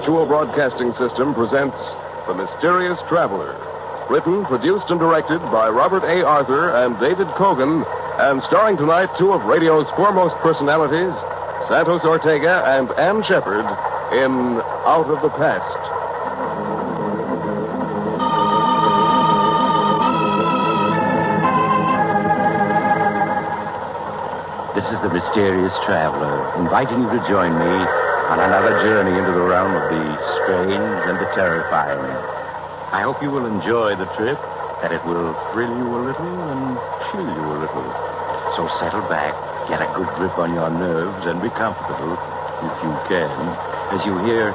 Mutual Broadcasting System presents The Mysterious Traveler. Written, produced, and directed by Robert A. Arthur and David Kogan, and starring tonight two of radio's foremost personalities, Santos Ortega and Ann Shepard, in Out of the Past. This is the Mysterious Traveler, inviting you to join me on another journey into the realm of the strange and the terrifying. I hope you will enjoy the trip, that it will thrill you a little and chill you a little. So settle back, get a good grip on your nerves, and be comfortable, if you can, as you hear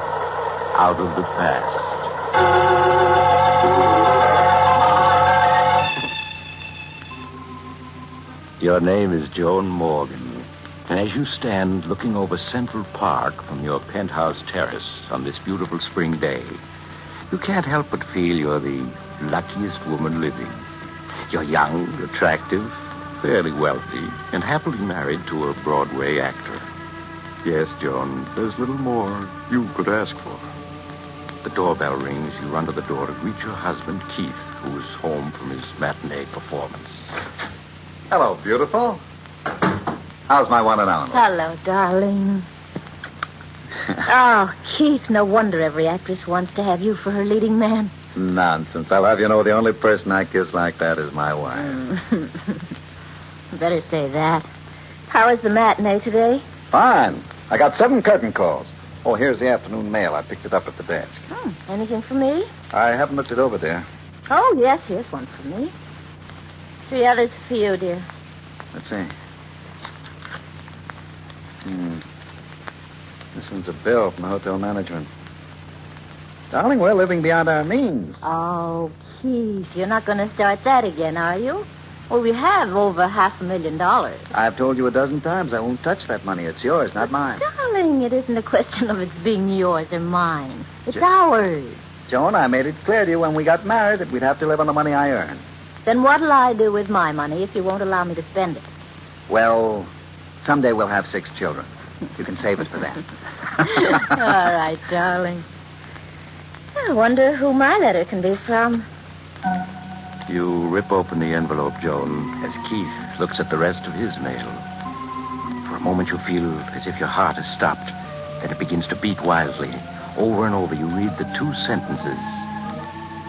Out of the Past. Your name is Joan Morgan, and as you stand looking over Central Park from your penthouse terrace on this beautiful spring day, you can't help but feel you're the luckiest woman living. You're young, attractive, fairly wealthy, and happily married to a Broadway actor. Yes, Joan, there's little more you could ask for. The doorbell rings. You run to the door to greet your husband, Keith, who is home from his matinee performance. Hello, beautiful. How's my one and only? Hello, darling. Oh, Keith, no wonder every actress wants to have you for her leading man. Nonsense. I'll have you know the only person I kiss like that is my wife. Better say that. How was the matinee today? Fine. I got 7 curtain calls. Oh, here's the afternoon mail. I picked it up at the desk. Anything for me? I haven't looked it over, dear. Oh, yes, here's one for me. 3 others for you, dear. Let's see. This one's a bill from the hotel management. Darling, we're living beyond our means. Oh, Keith, you're not going to start that again, are you? Well, we have over $500,000. I've told you a dozen times I won't touch that money. It's yours, not mine. Darling, it isn't a question of it being yours or mine. It's ours. Joan, I made it clear to you when we got married that we'd have to live on the money I earn. Then what'll I do with my money if you won't allow me to spend it? Well, someday we'll have 6 children. You can save it for that. All right, darling. I wonder who my letter can be from. You rip open the envelope, Joan, as Keith looks at the rest of his mail. For a moment you feel as if your heart has stopped. Then it begins to beat wildly. Over and over you read the 2 sentences.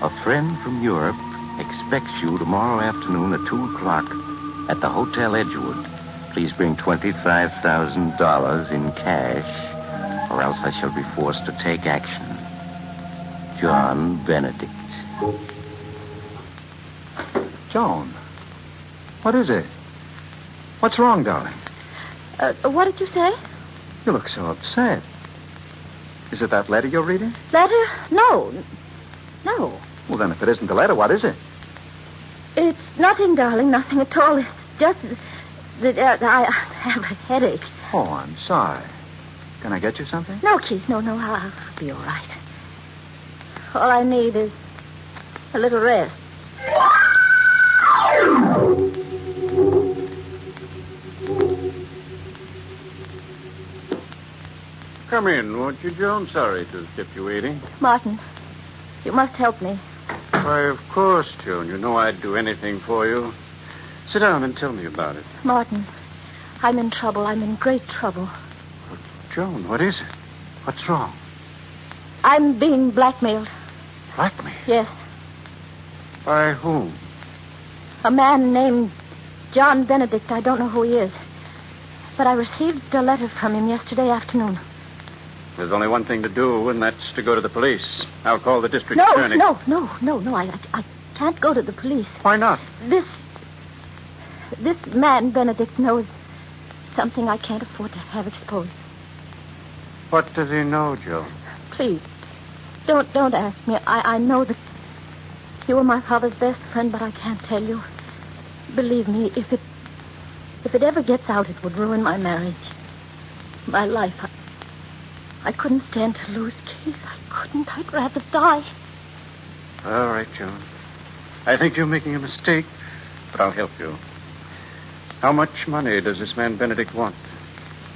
A friend from Europe expects you tomorrow afternoon at 2 o'clock at the Hotel Edgewood. Please bring $25,000 in cash, or else I shall be forced to take action. John Benedict. Joan, what is it? What's wrong, darling? What did you say? You look so upset. Is it that letter you're reading? Letter? No. No. Well, then, if it isn't the letter, what is it? It's nothing, darling, nothing at all. It's just that I have a headache. Oh, I'm sorry. Can I get you something? No, Keith, no, I'll be all right. All I need is a little rest. Come in, won't you, Joan? Sorry to have kept you waiting. Martin, you must help me. Why, of course, Joan. You know I'd do anything for you. Sit down and tell me about it. Martin, I'm in trouble. I'm in great trouble. Joan, what is it? What's wrong? I'm being blackmailed. Blackmail? Yes. By whom? A man named John Benedict. I don't know who he is. But I received a letter from him yesterday afternoon. There's only one thing to do, and that's to go to the police. I'll call the district attorney. No. I can't go to the police. Why not? This man, Benedict, knows something I can't afford to have exposed. What does he know, Joan? Please, don't ask me. I know that you were my father's best friend, but I can't tell you. Believe me, if it ever gets out, it would ruin my marriage. My life. I couldn't stand to lose Keith. I couldn't. I'd rather die. All right, Joan. I think you're making a mistake, but I'll help you. How much money does this man Benedict want?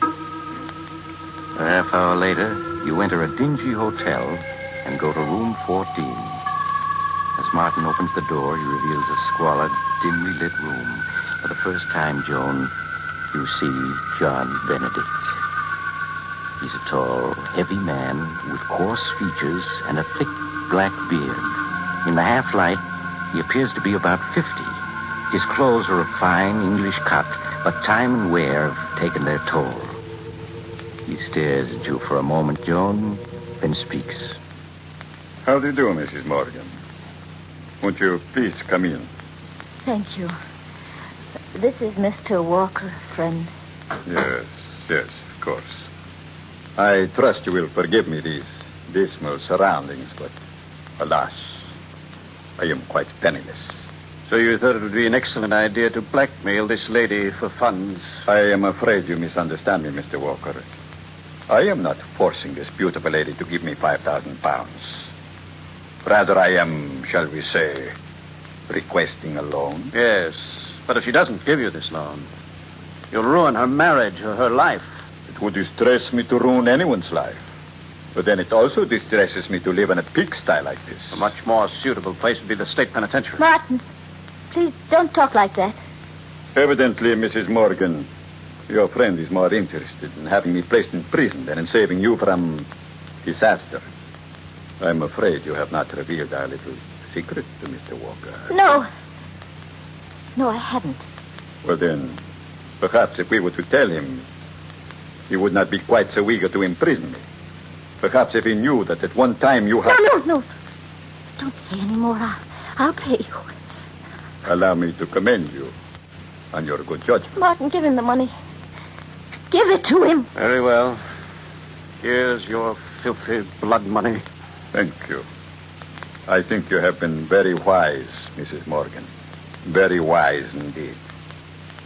A half hour later, You enter a dingy hotel and go to room 14. As Martin opens the door, he reveals a squalid, dimly lit room. For the first time, Joan, you see John Benedict. He's a tall, heavy man with coarse features and a thick black beard. In the half-light, he appears to be about 50. His clothes are of fine English cut, but time and wear have taken their toll. He stares at you for a moment, Joan, then speaks. How do you do, Mrs. Morgan? Won't you please come in? Thank you. This is Mr. Walker, friend. Yes, of course. I trust you will forgive me these dismal surroundings, but alas, I am quite penniless. So you thought it would be an excellent idea to blackmail this lady for funds? I am afraid you misunderstand me, Mr. Walker. I am not forcing this beautiful lady to give me 5,000 pounds. Rather, I am, shall we say, requesting a loan. Yes, but if she doesn't give you this loan, you'll ruin her marriage or her life. It would distress me to ruin anyone's life. But then it also distresses me to live in a pigsty like this. A much more suitable place would be the state penitentiary. Martin, please don't talk like that. Evidently, Mrs. Morgan, your friend is more interested in having me placed in prison than in saving you from disaster. I'm afraid you have not revealed our little secret to Mr. Walker. No, I haven't. Well, then, perhaps if we were to tell him, he would not be quite so eager to imprison me. Perhaps if he knew that at one time you had... No. Don't say any more. I'll pay you. Allow me to commend you on your good judgment. Martin, give him the money. Give it to him. Very well. Here's your filthy blood money. Thank you. I think you have been very wise, Mrs. Morgan. Very wise indeed.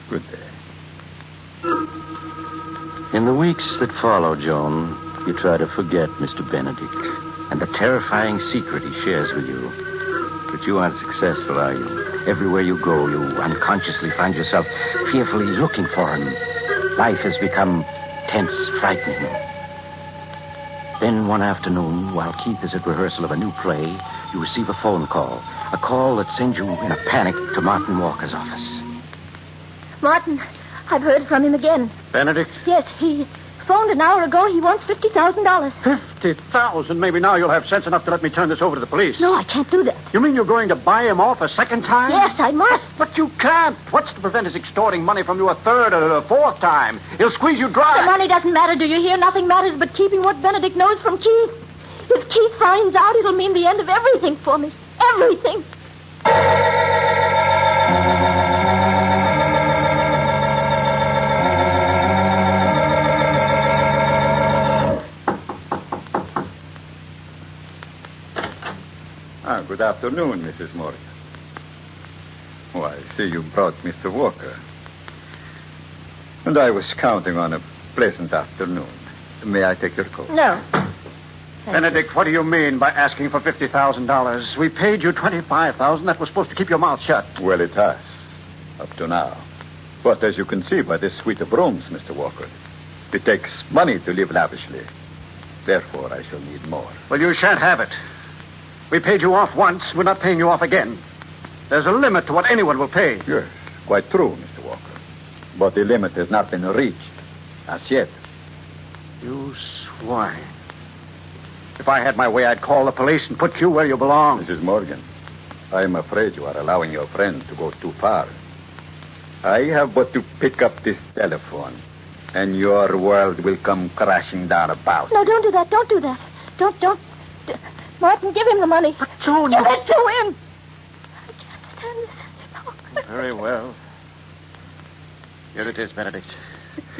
Good day. In the weeks that follow, Joan, you try to forget Mr. Benedict and the terrifying secret he shares with you. But you aren't successful, are you? Everywhere you go, you unconsciously find yourself fearfully looking for him. Life has become tense, frightening. Then one afternoon, while Keith is at rehearsal of a new play, you receive a phone call. A call that sends you in a panic to Martin Walker's office. Martin, I've heard from him again. Benedict? Yes, he phoned an hour ago. He wants $50,000. 50,000? Maybe now you'll have sense enough to let me turn this over to the police. No, I can't do that. You mean you're going to buy him off a second time? Yes, I must. But you can't. What's to prevent his extorting money from you a third or a fourth time? He'll squeeze you dry. The money doesn't matter, do you hear? Nothing matters but keeping what Benedict knows from Keith. If Keith finds out, it'll mean the end of everything for me. Everything. Good afternoon, Mrs. Morgan. Oh, I see you brought Mr. Walker. And I was counting on a pleasant afternoon. May I take your coat? No. Benedict, what do you mean by asking for $50,000? We paid you $25,000. That was supposed to keep your mouth shut. Well, it has, up to now. But as you can see by this suite of rooms, Mr. Walker, it takes money to live lavishly. Therefore, I shall need more. Well, you shan't have it. We paid you off once. We're not paying you off again. There's a limit to what anyone will pay. Yes, quite true, Mr. Walker. But the limit has not been reached. As yet. You swine. If I had my way, I'd call the police and put you where you belong. Mrs. Morgan, I'm afraid you are allowing your friend to go too far. I have but to pick up this telephone, and your world will come crashing down about. No, don't do that. Don't do that. Don't. Martin, give him the money. But, Joan, give it to him. I can't stand this any longer. Very well. Here it is, Benedict.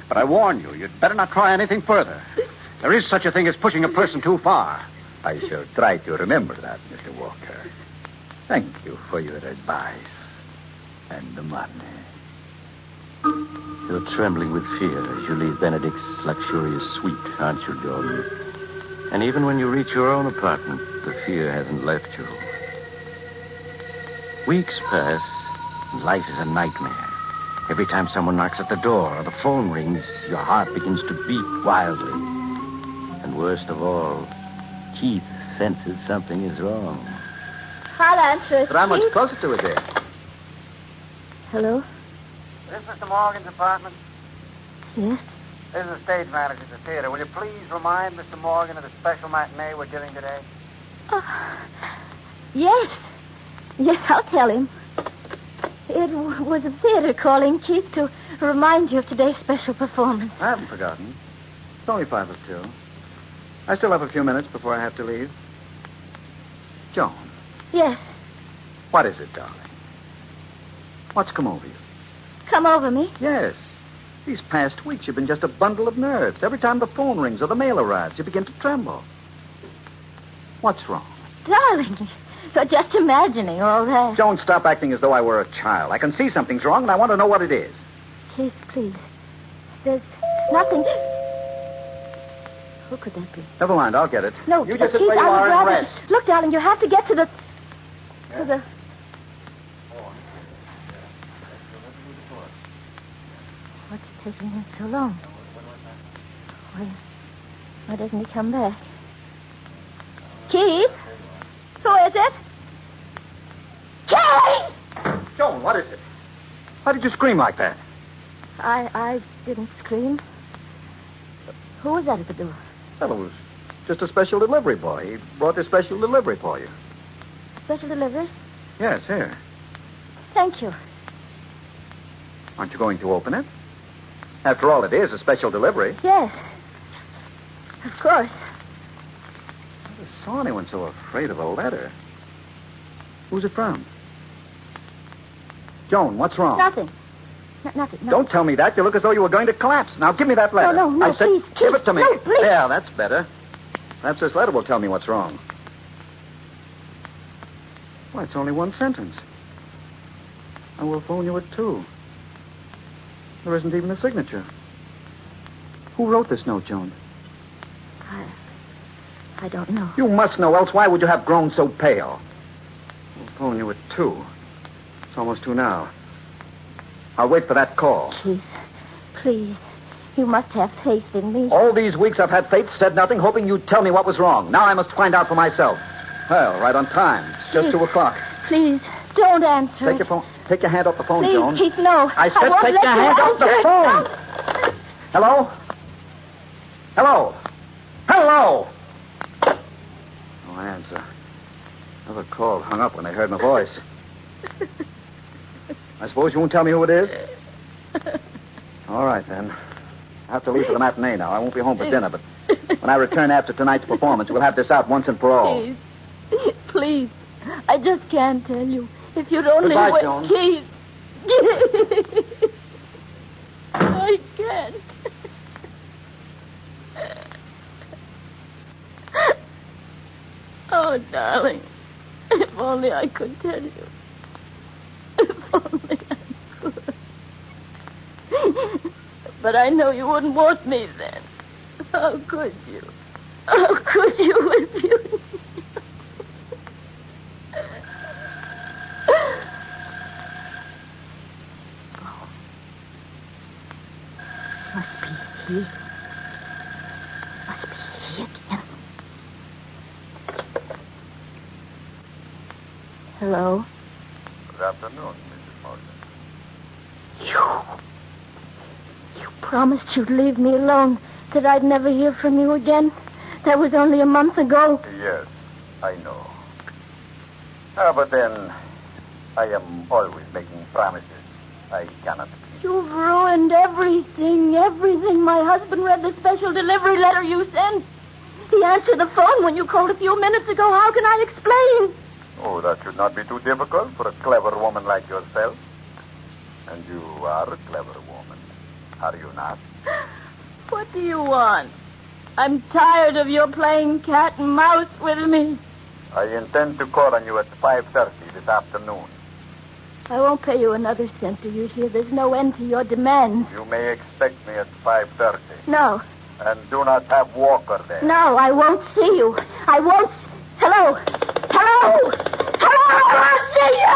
But I warn you, you'd better not try anything further. There is such a thing as pushing a person too far. I shall try to remember that, Mr. Walker. Thank you for your advice and the money. You're trembling with fear as you leave Benedict's luxurious suite, aren't you, Joan? And even when you reach your own apartment, the fear hasn't left you. Weeks pass, and life is a nightmare. Every time someone knocks at the door or the phone rings, your heart begins to beat wildly. And worst of all, Keith senses something is wrong. I'll answer it. But how much Keith? closer to it there? Hello? This is Mr. Morgan's apartment. Yes? This is the stage manager at the theater. Will you please remind Mr. Morgan of the special matinee we're giving today? Oh, yes. Yes, I'll tell him. It was the theater calling, Keith, to remind you of today's special performance. I haven't forgotten. It's only 2:05. I still have a few minutes before I have to leave. Joan, Yes. what is it, darling? What's come over you? Come over me. Yes. These past weeks, you've been just a bundle of nerves. Every time the phone rings or the mail arrives, you begin to tremble. What's wrong? Darling, you're just imagining all that. Joan, stop acting as though I were a child. I can see something's wrong, and I want to know what it is. Keith, please. There's nothing... Who could that be? Never mind, I'll get it. No, you just sit Keith, where you I would are and rather... rest. Look, darling, you have to get to the... To the... What's taking him so long? Why doesn't he come back? Keith? Who is it? Keith! Joan, what is it? Why did you scream like that? I didn't scream. Who was that at the door? Well, it was just a special delivery boy. He brought this special delivery for you. Special delivery? Yes, here. Thank you. Aren't you going to open it? After all, it is a special delivery. Yes. Of course. I never saw anyone so afraid of a letter. Who's it from? Joan, what's wrong? Nothing. Nothing. No. Don't tell me that. You look as though you were going to collapse. Now, give me that letter. No, I said, please, give Keith, it to me. no, please. Yeah, that's better. Perhaps this letter will tell me what's wrong. Why, it's only one sentence. I will phone you at 2. There isn't even a signature. Who wrote this note, Joan? I don't know. You must know, else why would you have grown so pale? I'll phone you at 2. It's almost 2 now. I'll wait for that call. Keith, please. You must have faith in me. All these weeks I've had faith, said nothing, hoping you'd tell me what was wrong. Now I must find out for myself. Well, right on time. It's just 2 o'clock. Please, don't answer. Take your phone. Take your hand off the phone, Please, Joan. Keith, no. I said won't take let your you hand off the answer it. phone. No. Hello? Hello? Hello? No answer. Never called, hung up when they heard my voice. I suppose you won't tell me who it is? All right, then. I have to leave for the matinee now. I won't be home for dinner, but when I return after tonight's performance, we'll have this out once and for all. Please. Please. I just can't tell you. If you'd only Goodbye, wait. Joan. Keith. I can't. Oh, darling. If only I could tell you. If only I could. But I know you wouldn't want me then. How could you? How could you if you knew? Oh. Must be he. Must be he again. Hello? Good afternoon, Mrs. Morgan. You promised you'd leave me alone, that I'd never hear from you again. That was only a month ago. Yes, I know. But then, I am always making promises I cannot keep. You've ruined everything. My husband read the special delivery letter you sent. He answered the phone when you called a few minutes ago. How can I explain? Oh, that should not be too difficult for a clever woman like yourself. And you are a clever woman, are you not? What do you want? I'm tired of your playing cat and mouse with me. I intend to call on you at 5:30 this afternoon. I won't pay you another cent, do you hear? There's no end to your demands. You may expect me at 5:30. No. And do not have Walker there. No, I won't see you. I won't... Hello? Hello? Hello? I won't see you!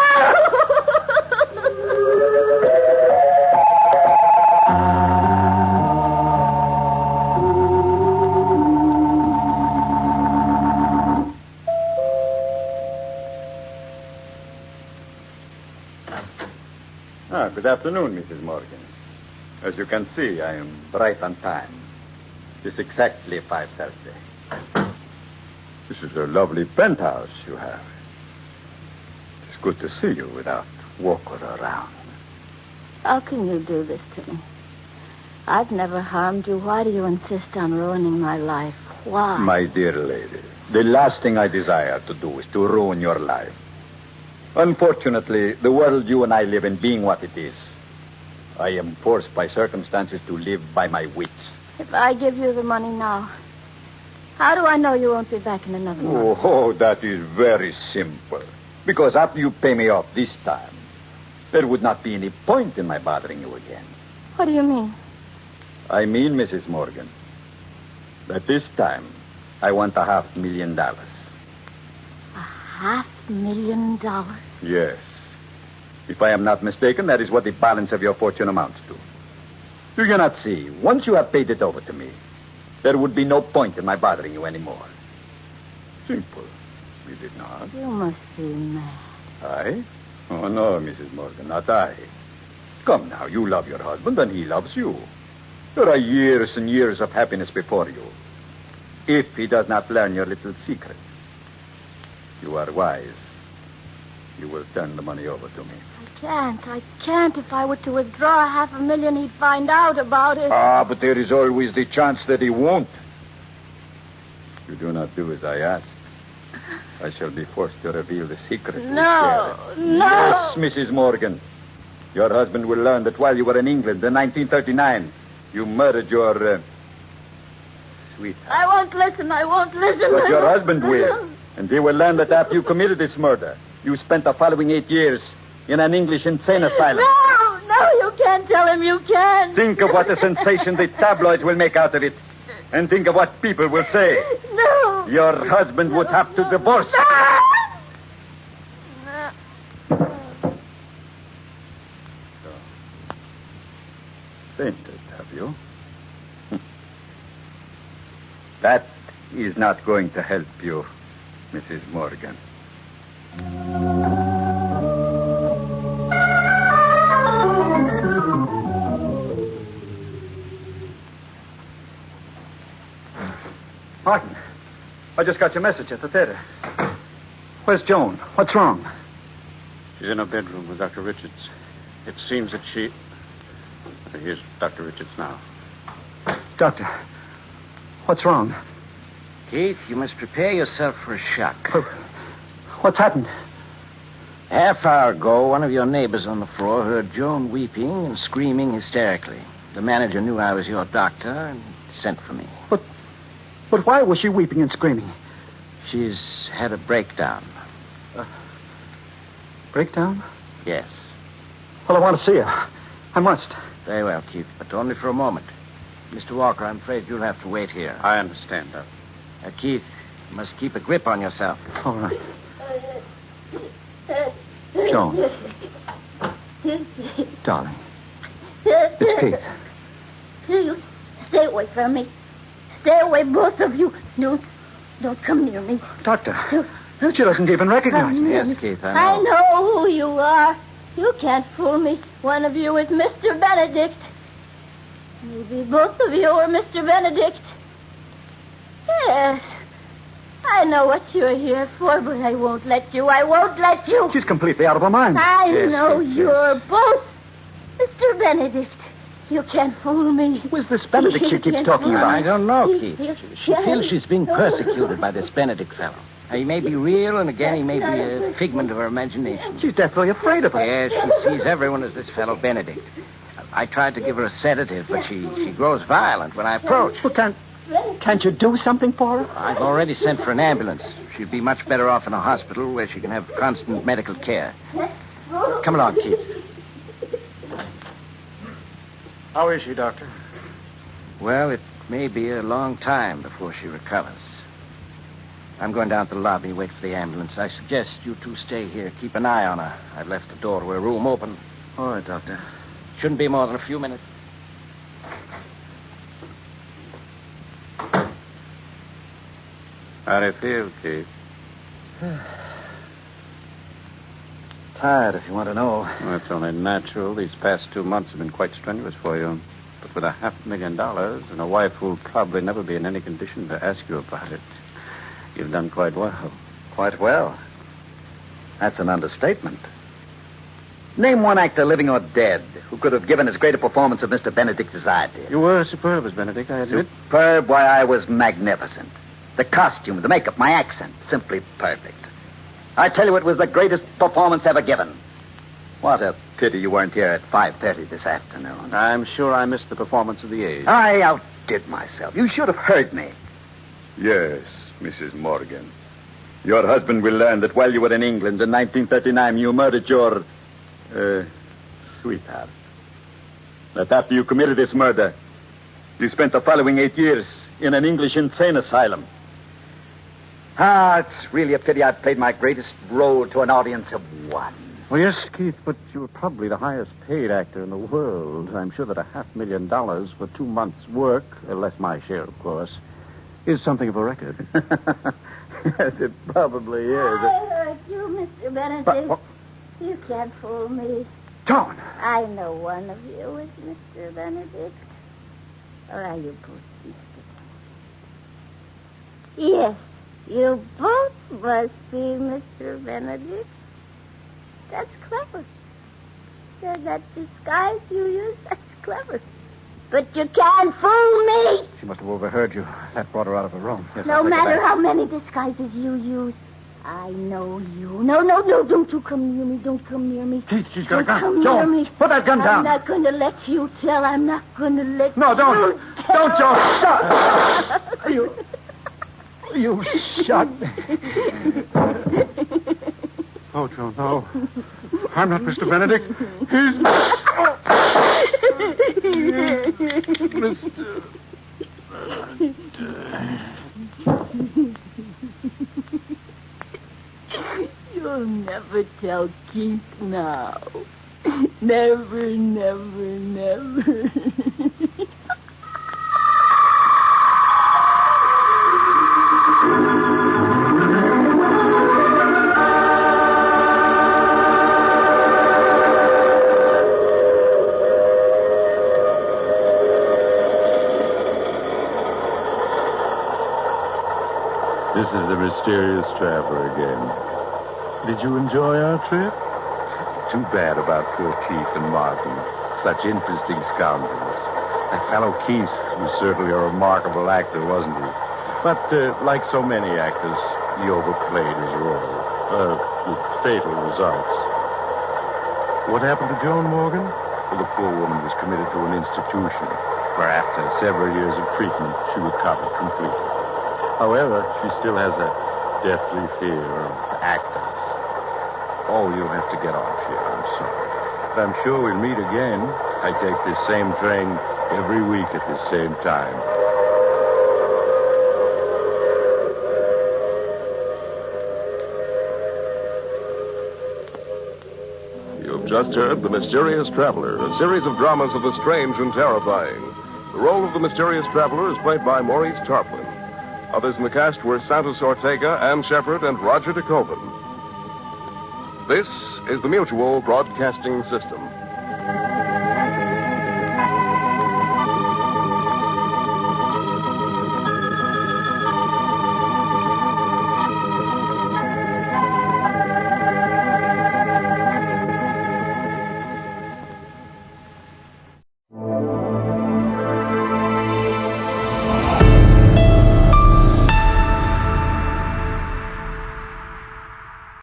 Good afternoon, Mrs. Morgan. As you can see, I am right on time. It's exactly 5:30. This is a lovely penthouse you have. It's good to see you without walking around. How can you do this to me? I've never harmed you. Why do you insist on ruining my life? Why? My dear lady, the last thing I desire to do is to ruin your life. Unfortunately, the world you and I live in being what it is, I am forced by circumstances to live by my wits. If I give you the money now, how do I know you won't be back in another month? Oh, that is very simple. Because after you pay me off this time, there would not be any point in my bothering you again. What do you mean? I mean, Mrs. Morgan, that this time I want $500,000. $500,000? Yes. If I am not mistaken, that is what the balance of your fortune amounts to. Do you not see? Once you have paid it over to me, there would be no point in my bothering you anymore. Simple. Is it not? You must be mad. I? Oh, no, Mrs. Morgan, not I. Come now, you love your husband and he loves you. There are years and years of happiness before you. If he does not learn your little secret, you are wise. You will turn the money over to me. I can't. If I were to withdraw $500,000, he'd find out about it. Ah, but there is always the chance that he won't. You do not do as I ask. I shall be forced to reveal the secret. No. Yes, Mrs. Morgan. Your husband will learn that while you were in England in 1939, you murdered your sweetheart. I won't listen. But your husband will. And he will learn that after you committed this murder, you spent the following 8 years in an English insane asylum. No, you can't tell him. You can't. Think of what a sensation the tabloids will make out of it. And think of what people will say. No. Your husband would have to divorce. Fainted, have you? That is not going to help you, Mrs. Morgan. Martin, I just got your message at the theater. Where's Joan? What's wrong? She's in her bedroom with Dr. Richards. It seems that she... Here's Dr. Richards now. Doctor, what's wrong? Keith, you must prepare yourself for a shock. What's happened? Half hour ago, one of your neighbors on the floor heard Joan weeping and screaming hysterically. The manager knew I was your doctor and sent for me. But why was she weeping and screaming? She's had a breakdown. Breakdown? Yes. Well, I want to see her. I must. Very well, Keith, but only for a moment. Mr. Walker, I'm afraid you'll have to wait here. I understand, Doc. Keith, you must keep a grip on yourself. All right. Joan. Darling. It's Keith. You stay away from me. Stay away, both of you. Don't come near me. Doctor, she doesn't even recognize me. Yes, Keith, I know. I know who you are. You can't fool me. One of you is Mr. Benedict. Maybe both of you are Mr. Benedict. Yes. I know what you're here for, but I won't let you. I won't let you. She's completely out of her mind. I Yes, know yes, yes. you're both Mr. Benedict. You can't fool me. Who is this Benedict she keeps talking I about? don't know, Keith. She feels she's being persecuted by this Benedict fellow. He may be real, and again, he may be a figment of her imagination. She's deathly afraid of her. Yes, she sees everyone as this fellow Benedict. I tried to give her a sedative, but she grows violent when I approach. Well, can't you do something for her? I've already sent for an ambulance. She'd be much better off in a hospital where she can have constant medical care. Come along, Keith. How is she, Doctor? Well, it may be a long time before she recovers. I'm going down to the lobby and wait for the ambulance. I suggest you two stay here. Keep an eye on her. I've left the door to her room open. All right, Doctor. Shouldn't be more than a few minutes. How do you feel, Keith? tired, if you want to know. Well, it's only natural. These past 2 months have been quite strenuous for you. But with $500,000 and a wife who'll probably never be in any condition to ask you about it, you've done quite well. Quite well. That's an understatement. Name one actor, living or dead, who could have given as great a performance of Mr. Benedict as I did. You were superb as Benedict, I admit. Superb? Why, I was magnificent. The costume, the makeup, my accent, simply perfect. I tell you, it was the greatest performance ever given. What a pity you weren't here at 5:30 this afternoon. I'm sure I missed the performance of the age. I outdid myself. You should have heard me. Yes, Mrs. Morgan. Your husband will learn that while you were in England in 1939, you murdered your, sweetheart. That after you committed this murder, you spent the following 8 years in an English insane asylum. It's really a pity I played my greatest role to an audience of one. Well, yes, Keith, but you were probably the highest paid actor in the world. I'm sure that $500,000 for 2 months' work, less my share, of course, is something of a record. Yes, it probably is. I heard you, Mr. Benedict. You can't fool me. Joan! I know one of you is Mr. Benedict. Or are you both Mr. Benedict? Yes, you both must be Mr. Benedict. That's clever. That disguise you use, that's clever. But you can't fool me. She must have overheard you. That brought her out of her room. Yes, No matter how many disguises you use, I know you. No, don't you come near me. Don't come near me. Keith, she's got a gun. Come Joan, near me. put that gun down. I'm not going to let you tell. I'm not going to let No, don't. you tell. Don't, Joan. Stop. You shot me. Oh, Joan, no. I'm not Mr. Benedict. He's Mr. You'll never tell Keith now. Never, never, never. This is the mysterious traveler again. Did you enjoy our trip? Too bad about poor Keith and Martin. Such interesting scoundrels. That fellow Keith was certainly a remarkable actor, wasn't he? But, like so many actors, he overplayed his role. With fatal results. What happened to Joan Morgan? Well, the poor woman was committed to an institution, where after several years of treatment, she recovered completely. However, she still has a deathly fear of actors. Oh, you'll have to get off here. I'm sorry. But I'm sure we'll meet again. I take this same train every week at the same time. You've just heard The Mysterious Traveler, a series of dramas of the strange and terrifying. The role of the mysterious traveler is played by Maurice Tarplin. Others in the cast were Santos Ortega, Ann Shepard, and Roger DeCoven. This is the Mutual Broadcasting System.